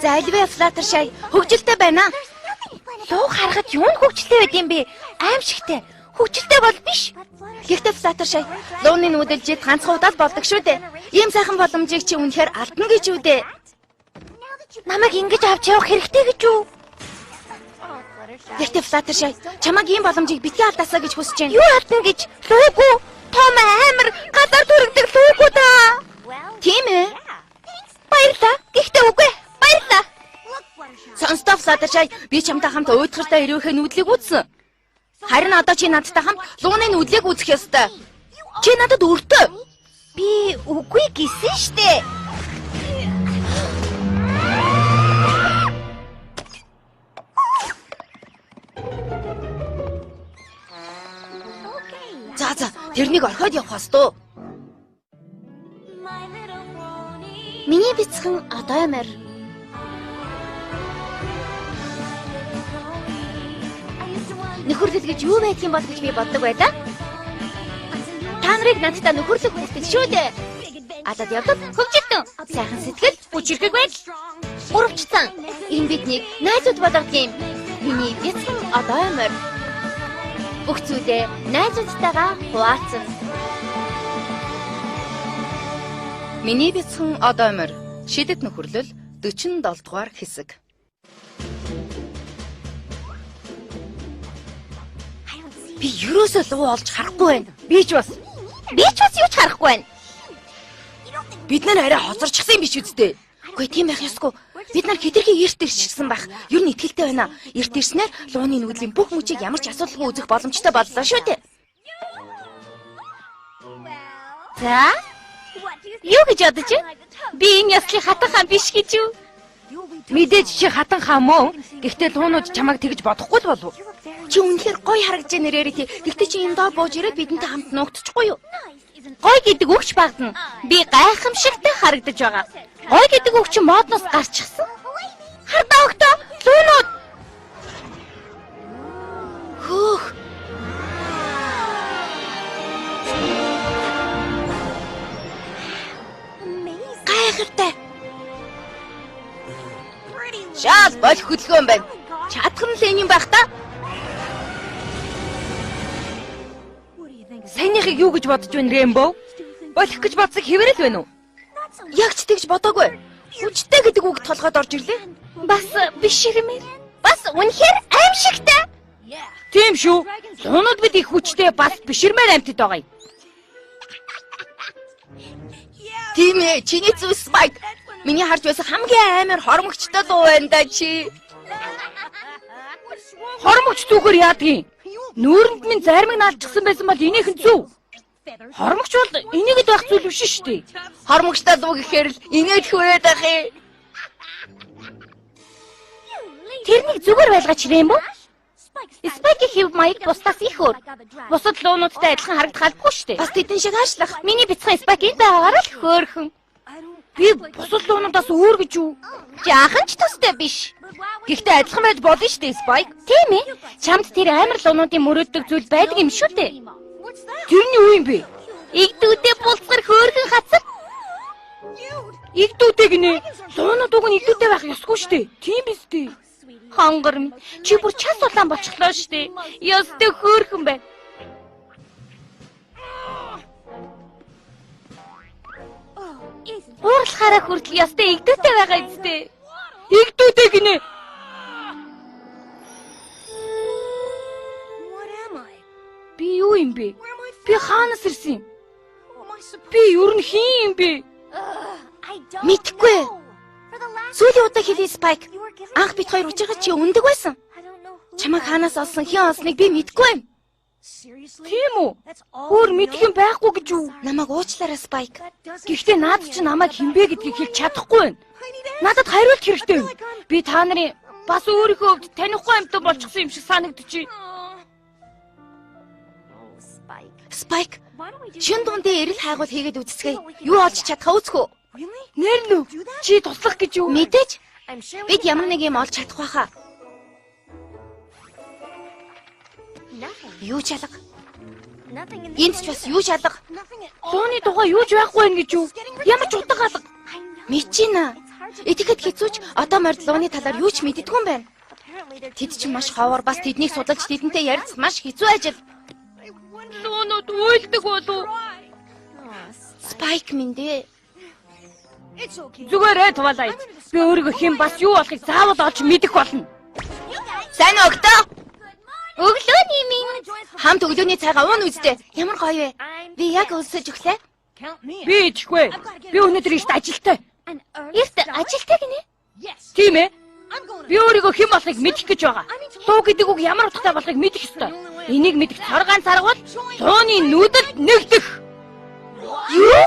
Зайлвэ Fluttershy хөгжилтэй байна. Луу харахад юунд хөгжилтэй байд юм бэ? Аимшигтэй. Хөгжилтэй бол биш. Гэхдээ Fluttershy лууны нүүдэлжид ганцхан удаад болдог шүү дээ. Ийм сайхан боломжийг чи үнэхээр алдна гэж үү дээ. Намайг ингэж авч явах хэрэгтэй гэж үү? Гэхдээ Fluttershy чамайг ийм боломжийг битгий алдаасаа гэж хүсэж байна. Юу алдна гэж? Луугүй. Том амар гадар түрэгдэг луугүй да. Тийм ээ. Баярлаа. Гэхдээ үгүй. Баярлаа. Сонсдоо Fluttershy, би чамтай хамт уйдгартай ирүүхээ нүүдлийг үзсэн. Харин одоо чи надтай хамт лууны нүүдлийг үзэх ёстой. Чи надад өртөө. Би үгүй гэсэн штэ. За, тэрнийг орхиод явах ёстой. Миний бяцхан одоо ямар? Нөхөрлөл гэж юу байдаг юм бол гэж би боддог байлаа. Та нарыг надтай нөхөрлөх хүсэж шүү дээ. Адад явдал хөгжилтэн. Сайхан сэтгэл, бүжирхэг байл. Урвчсан. Энэ биднийг найзууд болгодог юм. Миний бяцхан одоо ямар? Бүх зүйлээ найзуудтайгаа хуваалцсан. Миний бяцхан одоо амар шидэт нөхөрлөл 47 дугаар хэсэг. Би юусоо луу олж харахгүй байна. Би ч бас юу ч харахгүй байна. Бид нар арай хоцорчихсан юм биш үсттэй. Үгүй тийм байх ёсгүй. Бид нар хэтэрхий эрт ирчихсэн байх. Юу н итгэлтэй байна. Эрт ирснээр лууны нүүдлийн бүх мөчийг ямар ч асуудалгүй үзэх боломжтой боллоо шүү дээ. За? Юу гэж бодож байна? Би энэ яслын хатан хаан биш гэж юу? Мэдээж чи хатан хаан мөн. Гэхдээ луунууд чамайг тэгж бодохгүй л болов. Чи үнэхээр гоё харагдаж нэрээрээ тий. Гэхдээ чи энэ доо бууж ирээд бидэнтэй хамт нуугдчихгүй юу? Гоё гэдэг үгч багтана. Би гайхамшигтай харагдаж байгаа. Гоё гэдэг үг чи модноос гарчихсан. Хардаа өгтөө. Луунууд. Хөөх. Гайхалтай. Шал бол хөдөлгөөн байна. Чадхан л энэ юм байх та. Саяныхыг юу гэж бодож байна Рэмбо? Болох гэж бодсог хэвээрэл байна уу? Яг ч тэгж бодоогүй. Хүчтэй гэдэг үг толгойд орж ирлээ. Бас биш юмэр. Бас үнэхээр аимшигтай. Тийм шүү. Луунууд бид их хүчтэй бас биширмээр амьтад байгаа юм. Тийм ээ, чиний зүс Spike. Миний харж байсан хамгийн амар хормогчтой луу байна да чи. Хормогч түүхээр яадгийн? Нүүрэнд минь зармиг наалчихсан байсан бол энийхэн зүв. Хормогч бол энийгэд байх зүйл биш шүү дээ. Хормогчтой луу гэхээр л инээд хүрээд ах юм. Тэрнийг зүгээр байлгаач Рэмбо. Spike хэв маяг бусдаас их өөр. Бусад луунуудтай адилхан харагдах албагүй шүү дээ. Бас тэдэн шиг аашлах. Миний бяцхан Spike энэ байгаагаар л хөөрхөн. Би бусад луунуудаас өөр гэж юу? Жаахан ч тустай биш. Гэхдээ адилхан байж болно шүү дээ Spike. Тийм ээ. Чамд тэр амар луунуудын мөрөөддөг зүйл байдаг юм шүү дээ. Тэрний юу юм бэ? Игдүүдэд булцгар хөөрхөн хацар. Игдүүдээ гинэ. Луунууд уг нь игдүүдээ байх ёсгүй шүү дээ. Тийм биз дээ. Хонгор минь чи бүр час улаан болчихлоо шүү дээ. Ёстой хөөрхөн байна. Уурлахаараа хүртэл ёстой игдүүтэй байгаа үстэй. Игдүүдээ гинэ. Би юу юм бэ? Би хаанаас ирсэн юм? Би юу н хин юм бэ? Мэдхгүй. Сүүлийн удаа хэлээ Spike. Анх бид хоёр уужгаад чи өндөг байсан. Чамайг хаанаас олсон хэн олсныг би мэдгүй юм. Тийм үү? Өөр мэдх юм байхгүй гэж юу? Намайг уучлаарай Spike. Гэхдээ наад чи намайг хинбэ гэдгийг хэлж чадахгүй байна. Надад хариулт хэрэгтэй юм. Би та нарын бас өөрийнхөө хувьд танихгүй амьтан болчихсон юм шиг санагдчих. Spike, шин дундын эрэл хайгуул хийгээд үзцгээе. Юу олж чадхаа үзэх үү? Нэр нь чи туслах гэж юу? Мэдээж. Бид ямар нэг юм олж чадах байхаа. Юу ч алга. Энд ч бас юу ч алга. Лууны дугаа юу ч байхгүй байх гэж юу? Ямар ч утга алга. Мэдчихэна. Этикет хэцүүч одоо морд лууны талаар юу ч мэддэггүй юм байна. Тэд чинь маш ховор бас тэднийг судалж тэдэнтэй ярилцах маш хэцүү ажил. Луунууд уйлдаг болов. Спайк минь. Зүгээрээ Twilight. Би өөрийгөө хэн бас юу болохыг заавал олж мэдэх болно. Сайн өгтөө. Өглөөний минь. Хамт өглөөний цайгаа уун үстэ. Ямар гоё вэ? Би яг өлсөж өглөө. Би идэхгүй. Би өнөөдөр ихт ажилтай. Эрт ажилтай гинэ? Тийм ээ. Би өөрийгөө хэн болохыг мэдэх гэж байгаа. Дуу гэдэг үг ямар утгатай болохыг мэдэх ёстой. Энийг мэдэх цоргаан царгуул лууны нүдэд нэгдэх. Юу?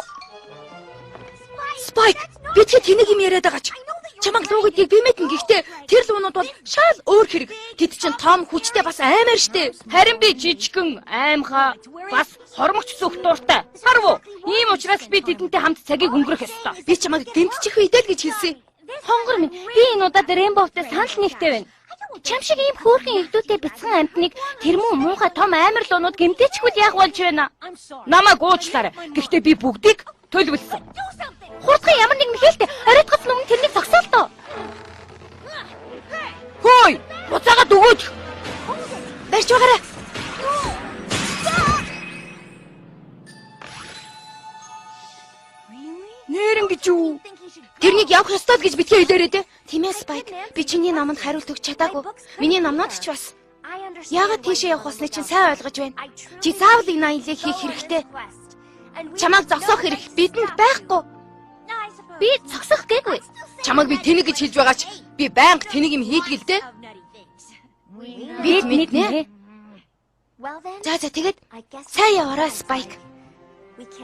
Спайк, би тэнийг юм яриад байгаа ч. Чамаг луу гэдгийг би мэднэ гэхдээ тэр луунууд бол шал өөр хэрэг. Тэд чинь том хүчтэй бас аймаар штэ. Харин би жижигхэн аймхаа бас хормогч зүх дууртай. Харав уу? Ийм учраас би тэдэнтэй хамт цагийг өнгөрөх ёстой. Би чамайг гэмтчих үедэл гэж хэлсэн. Хонгор минь, би энэ удаад Rainbow-тай санал нэгтэй байна. Чам шиг ийм хөөрхөн ирдүүтэй бяцхан амтныг тэр муу муухай том аймар луунууд гэмтээчгүй яах болж байна. Намайг уучлаарай. Гэхдээ би бүгдийг төлөвлөсөн. Хурдхан ямар нэгэн хэлтэй оройтгоц өмнө тэрнийг зогсоолтоо. Хөөй, буцаагаад өгөөч. Барьж байгаарай. Нэрэн гэж юу? Тэрнийг явах ёстой гэж битгий хэлээрэй дээ. Тийм ээ Спайк. Би чиний номонд хариулт өгч чадаагүй. Миний номнууд ч бас. Яагаад тийшээ явах болсныг чинь сайн ойлгож байна. Чи заавал энэ аяллыг хийх хэрэгтэй. Чамайг зогсоох хэрэг бидэнд байхгүй. Би зогсох гээгүй. Чамайг би тэнэг гэж хэлж байгаа ч би байнга тэнэг юм хийдэг л дээ. Би мэднэ. За тэгээд сайн яваарай Спайк.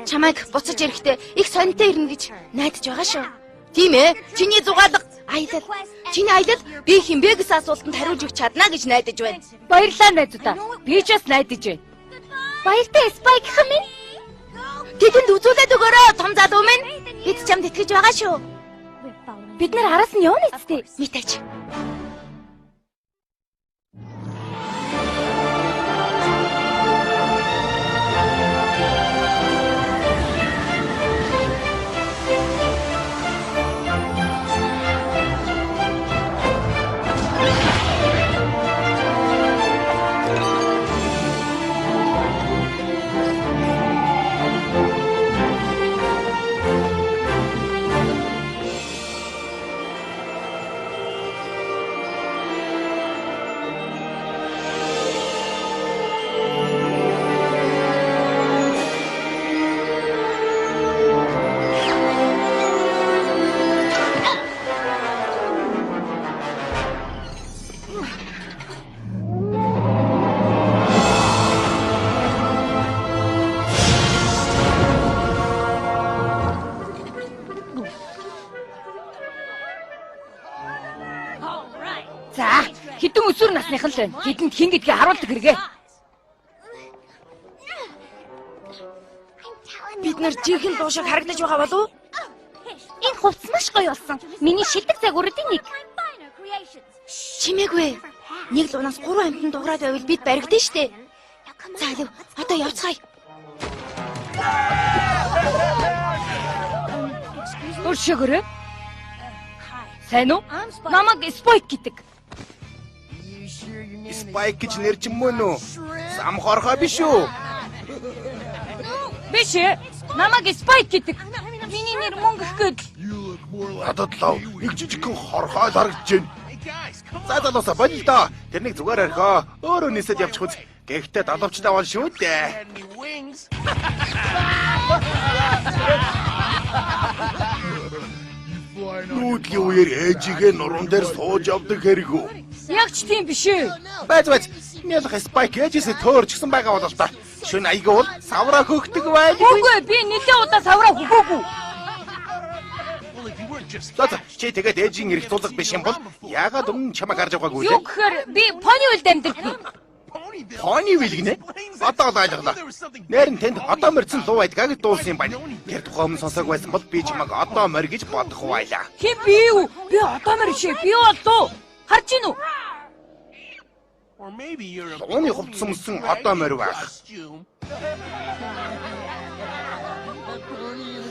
Чамайг буцаж ирэхдээ их сониртой ирнэ гэж найдаж байгаа шүү. Тийм ээ. Чиний зугаалга аялал. Чиний аялал би хинбэ гэсэн асуултанд хариулж өгч чадна гэж найдаж байна. Баярлалаа найзуудаа. Би ч бас найдаж байна. Баяртай Спайк хэмээн. Тэдэнд үзүүлээд өгөөрэй том залуу минь. Бид чамд итгэж байгаа шүү. Бид нэр араас нь явна үстэй. Мэдээч. Хэдэн өсвөр насныхан л байна. Хэдэнд хин гэдгийг харуулдаг хэрэгэ. Бид нар жинхэнэ дуу шиг харагдаж байгаа болов уу? Энэ хувцас маш гоё болсон. Миний шилдэг загваруудын нэг. Чимээгүй. Нэг луунаас 3 амтнд дуурайд байвал бид баригдана штэ. За алив, одоо явцгаая. Өршөөрэй. Сайн уу? Намайг Спайк гэдэг. Спайк гэж нэр ч юм уу нөө? Сам хорхоо биш үү? Биш ээ. Намайг Спайк гэдэг. Миний нэр мөнгөх гээд. Надад лав нэг жижигхэн хорхоо харагдаж байна. За залуусаа боль доо. Тэрнийг зүгээр орхоо. Өөрөө нисэд явчих үз. Гэхдээ далавчтай бол шүү дээ. Нүүдлийн үеэр ээжигээ нуруунд дээр сууж явдаг хэрэг үү? Яг ч тийм биш ээ. Байж. Нялх Спайк ээжээсээ төөрчсөн байгаа бол та. Шүн аяга бол савраа хөөгдөг байл. Үгүй би нэлээд удаа савраа хөгөөгүй. За чи тэгээд ээжийн эрх тулг биш юм бол яагаад өмнө чамайг харж байгаагүй вэ? Юу гэхээр би Пони үлд амьдардаг. Пони үлгэнэ? Одоо л ойлголоо. Нэр нь тэнд одоо морьсон луу байдгаа гэж дуулсан юм байна. Тэр тухай өмнө сонсоог байсан бол би чамайг одоо морь гэж бодох байлаа. Хин би юу? Би одоо морь шээ. Би болов. Харж гинүү? Лууны хувцсан мөсөн одоо морь байх.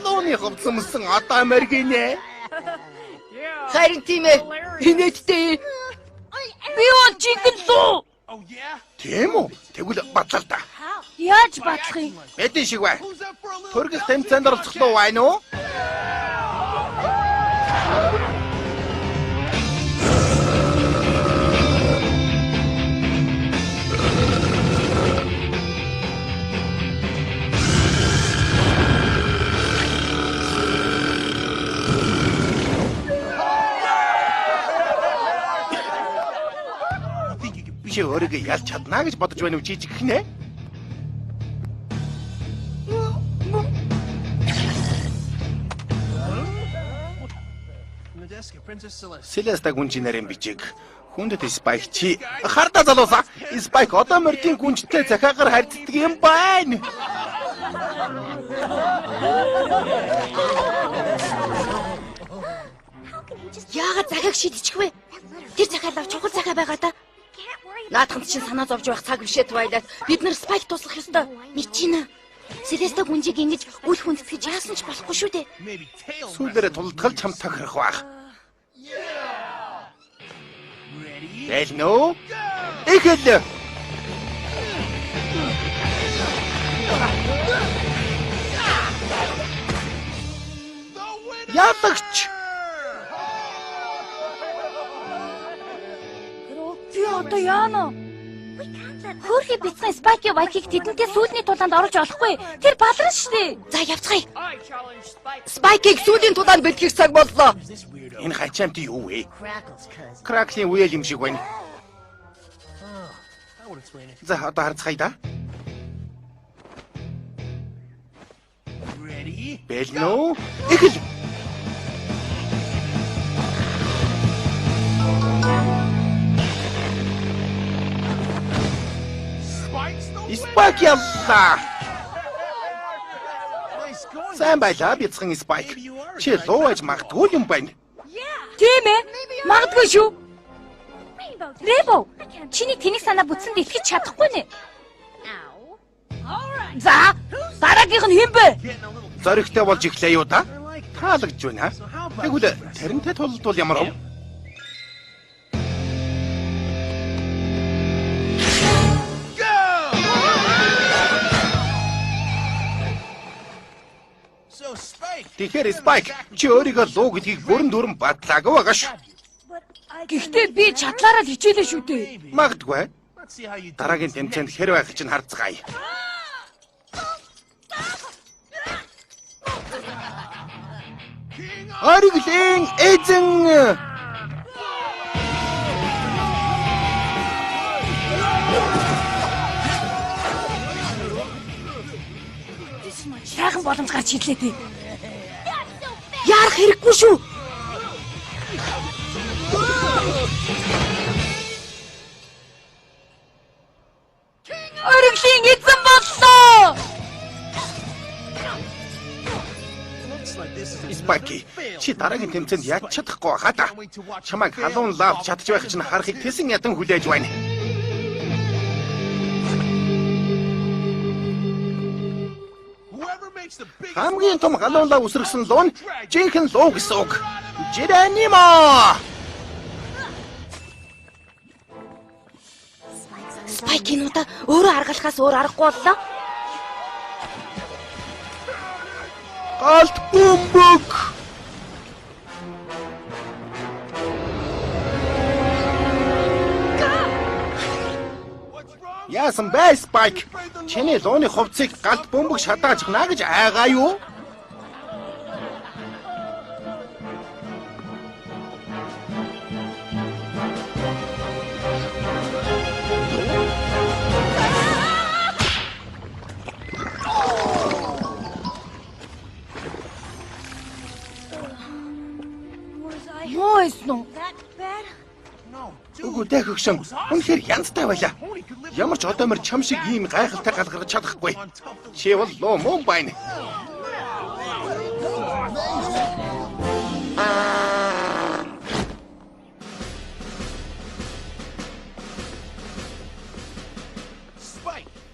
Лууны хувцсан мөсөн одоо морь гинэ. Харин тийм ээ. Инээдтэй. Би бол жинхэнэ луу. Тийм үү? Тэгвэл батлаа та. Яаж батлах юм? Эдэн шиг бай. Төргөх тэмцээнд оролцох луу байна уу? Чи өөрийгөө ялж чадна гэж бодож байна уу жижиг гинэ? Селеста гүнжинэрийн бичиг. Хүндэт Спайк чи хардаа залуусаа. Спайк одоо мордын гүнжтэй захиагаар харьцдаг юм байна. Яагаад захиаг шидчихвэ? Тэр захиалаа чухал захиа байгаа да. Наадханд чинь санаа зовж байх цаг бишээ Twilight. Бид нар Спайк туслах ёстой. Мичина. Селеста гүнжиг ингэж үл хүндэтгэж яасан ч болохгүй шүү дээ. Сүүлдээ тулдгалж чам тохирох байх. Дэлнө. Эхэл. Ятагч. Би одоо яана? Хөрхи бицхан Спайки Вайкийг тэдэнтэй сүйдний тулаанд оруулж олохгүй. Тэр баларна штэ. За явцгаая. Спайкийг сүйдийн тулаанд бэлтгэх цаг боллоо. Энэ хачаамт юу вэ? Краклийн үеэл юм шиг байна. За одоо харцгаая да. Бэлнө. Эхэл. Спайк ялла. Сайн байлаа бицхан Спайк. Чи лууж магадгүй юм байна. Тийм ээ. Магадгүй шүү. Ребо, чиний тэнэг санаа бүтсэнд итгэж чадахгүй нэ. За, дараагийнх нь хэн бэ? Зоригтой болж эхлэе юу да? Таалагдж байна. Тэгвэл тэрнтэй тулдвал ямар вэ? Тэгэхээр Спайк чи өөрийгөө луу гэдгийг бүрэн дүрэн батлаагүй байгаа шүү. Гэхдээ би чадлаараа л хичээлээ шүү дээ. Магадгүй. Дараагийн тэмцээнд хэр байх чинь харцгаая. Ориглын эзэн. Сайхан боломж гарч ирлээ дээ. Яарах хэрэггүй шүү. Ориглын эзэн боллоо. Спайки, чи дараагийн тэмцээнд яаж чадахгүй хаа та? Чамайг халуун лав чадж байх чинь харахыг тэсэн ядан хүлээж байна. Хамгийн том халуун лав үсэрсэн луу нь жинхэнэ луу гэсэн үг. Жирэнима! Спайкинуудаа өөрөө аргалахаас өөр аргагүй боллоо. Галт бөмбөг. Яасан бэ Спайк? Чиний лууны хувцсыг галт бөмбөг шатааж гнаа гэж айгаа юу? Мойсно. Үгүй дээ хөгшин. Үнэхээр янзтай байлаа. Ямар ч одоомор чам шиг ийм гайхалтай галгарч чадахгүй. Чи бол луу мөн байна.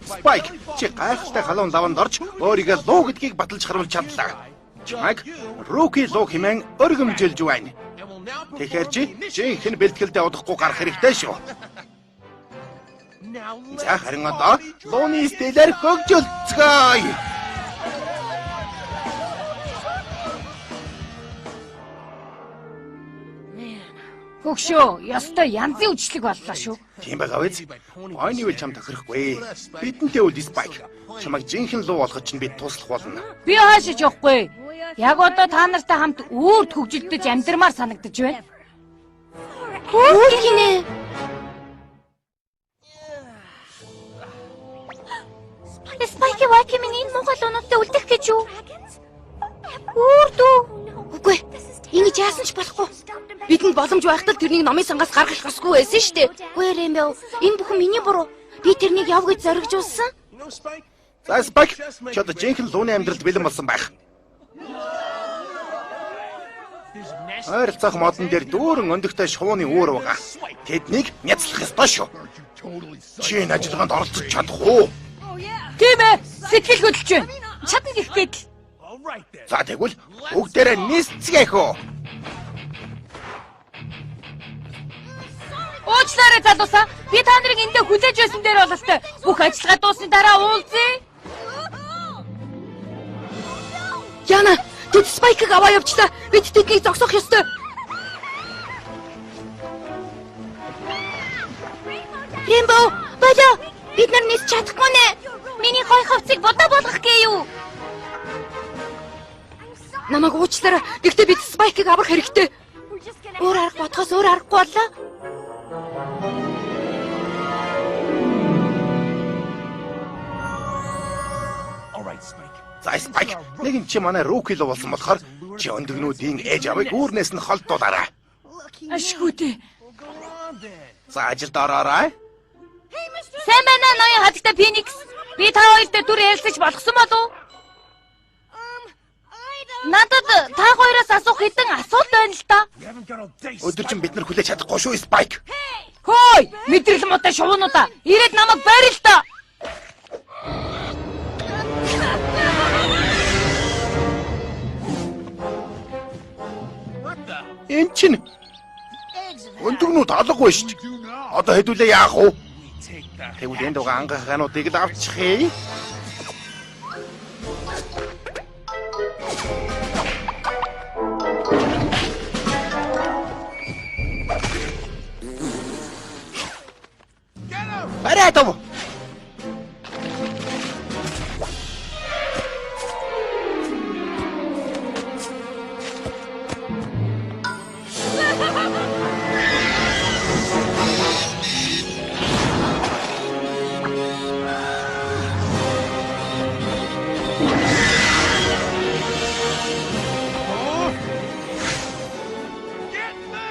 Спайк, чи гайхалтай халуун лаванд орж өөрийгөө луу гэдгийг баталж харуулж чадлаа. Чамайг Руки луу хэмээн өргөмжилж байна. Тэгэхээр жинхэнэ бэлтгэлдээ удахгүй гарах хэрэгтэй шүү. За харин одоо лууны стелээр хөгжүүлцгээе. Хөгшөө, ёстой янзын үжлэг боллоо шүү. Тийм байгаа биз? Ойны үйл чам тохирохгүй. Бидэнтэй үл Спайк. Чамайг жинхэнэ луу болгож чинь бид туслах болно. Би хаашиж явахгүй. Яг одоо та нартай хамт үрд хөгжилдөж амьдрмаар санагдаж байна. Үрд гинэ. Спайки вайпи миний муухай луунуудтай үлдэх гэж юу? Үрд үү? Үгүй. Ингэж яасан ч болохгүй. Бидэнд боломж байхдаа тэрнийг номын сангаас гаргах ёсгүй байсан шүү дээ. Үгүй Рэмбо, энэ бүхэн миний буруу. Би тэрнийг яв гэж зоригжуулсан. За Спайк, чи одоо жинхэнэ лууны амьдралд бэлэн болсон байх. Ойролцоох модон дээр дүүрэн өндөгтэй шувууны үүр байгаа. Тэднийг няцлах ёстой шүү. Чи энэ ажиллагаанд оролцож чадах уу? Тийм ээ, сэтгэл хөдлөж байна. Чадна гэх гээд. За тэгвэл бүгдээрээ нийсцгээх үү? Уучлаарай залуусаа. Би та нарыг эндээ хүлээж байсан дээр бололтой. Бүх ажиллагаа дуусны дараа уулзъя. Яна, тэд Спайкыг аваа явчлаа. Бид тэднийг зогсоох ёстой. Рэмбо, болоо. Бид нар нийс чадахгүй нэ. Миний гой хавцыг бодоо болгох гээ юу? Намайг уучлаарай. Гэхдээ бид Спайкыг аврах хэрэгтэй. Өөр арга бодохоос өөр аргагүй боллоо. За Спайк, нэг чи манай руки л болсон болохоор чи өндөгнүүдийн ээж авыг үүрнээс нь холдуулаарай. Ашгүйтэй. За ажилд ороорой. Сайн байна уу ноён хатагтай Феникс? Би та хоёртой түр ярилцаж болгосон болов уу? Надад та хоёроос асуух хэдэн асуулт байна л да. Өдөр чинь бид нар хүлээж чадахгүй шүү Спайк. Хөөй, мэдрэл муутай шувуунуудаа. Ирээд намайг байр л да. Энд чинь өндөгнүүд алгагүй шүү дээ. Одоо хэдүүлээ яах вэ? Тэгвэл энд байгаа ангахаануудыг л авчихъя. Бараатав.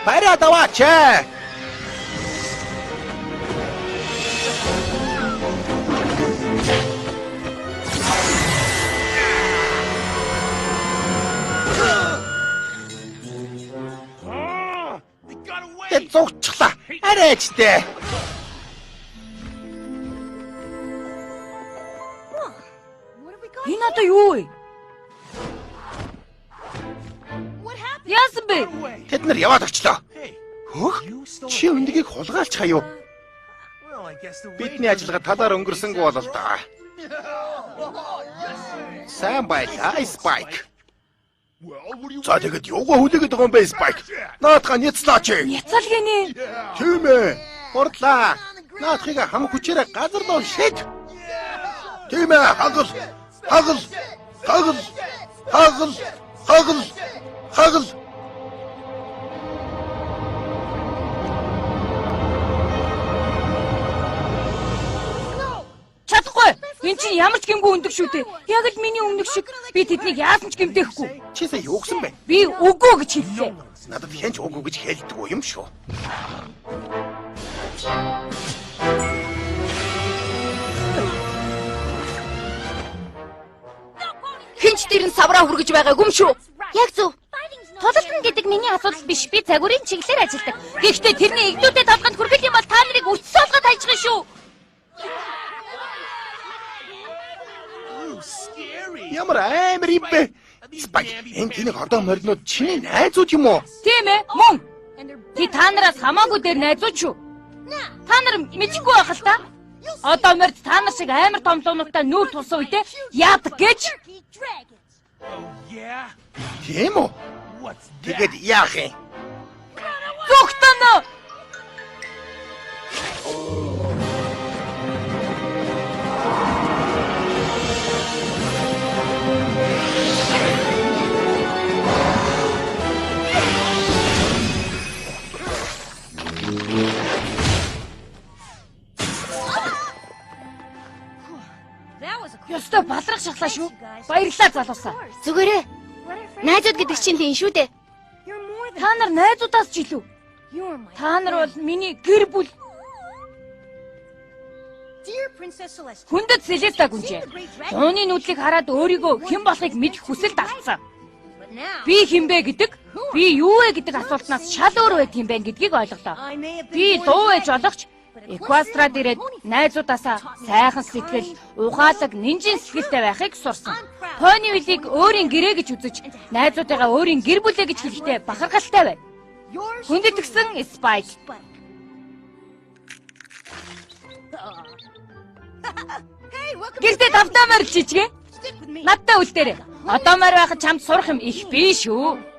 Бараатаваач. Зогчлаа. Арайчтэй. Энэ одоо юу вэ? Яасан бэ? Тэд нар яваад очлоо. Хөх? Чи өндгийг хулгайлчих аюу. Бидний ажиллагаа талаар өнгөрсөнгүй болол даа. Сайн байлаа, Спайк. За тэгэд юугаа хүлээгээд байгаа юм бэ, Спайк? Наадхаа няцлаач. Няцал гинэ. Тийм ээ. Ордлаа. Наадхыг хам хүчээрээ газар доо шид. Тийм ээ, хагал. Хагал. Хагал. Хагал. Хагал. Хагал. Чадахгүй. Энд чинь ямар ч гэмгүй өндөг шүү дээ. Яг л миний өмнөх шиг би тэднийг яасан ч гэмтэхгүй. Чи сая юу гсэн бэ? Би үгүй гэж хэллээ. Надад хэнч үгүй гэж хэлдэггүй юм шүү. Хинч дээр нь савраа хүргэж байгаагүй юм шүү. Яг зөв. Тололтон гэдэг миний асуудал биш. Би загварын чиглэлээр ажилладаг. Гэхдээ тэрний игдүүдэд толгойд хүргэх юм бол та нарыг үтс олгоод хайчихна шүү. Ямар амар юм бэ? Спайк, энэ тэнэг хордоо морднууд чиний найзууд юм уу? Тийм ээ, мөн. Ти та нараас хамаагүй дээр найзууд шүү. Та нар мэдхгүй байх л та. Одоо морд та нар шиг амар том луунуудтай нүүр тулсан үедээ яадаг гэж? Тийм үү? Тэгээд яах юм? Зүгтэнэ. Ёстой балрах шахлаа шүү. Баярлалаа залуусаа. Зүгээрээ. Найзууд гэдэг чинь тийм шүү дээ. Та нар найзуудаас ч илүү. Та нар бол миний гэр бүл. Хүндэт Селеста гүнжээ. Дууны нүдлийг хараад өөрийгөө хэн болохыг мэдэх хүсэлд алдсан. Би хинбэ гэдэг, би юу вэ гэдэг асуултнаас шал өөр байт юм байна гэдгийг ойлголоо. Би дуу ээж олохч Эквастрад ирээд найзуудаасаа сайхан сэтгэл, ухаалаг, нинжин сэтгэлтэй байхыг сурсан. Понивиллийг өөрийн гэрээ гэж үзэж, найзуудаагаа өөрийн гэр бүлээ гэж хэлэхдээ бахархалтай байна. Хүндэт гисэн Спайк. Гэртээ давтаа морил жижигэ. Надтай үл дээрээ. Одоо морь байхад чамд сурах юм их бий шүү.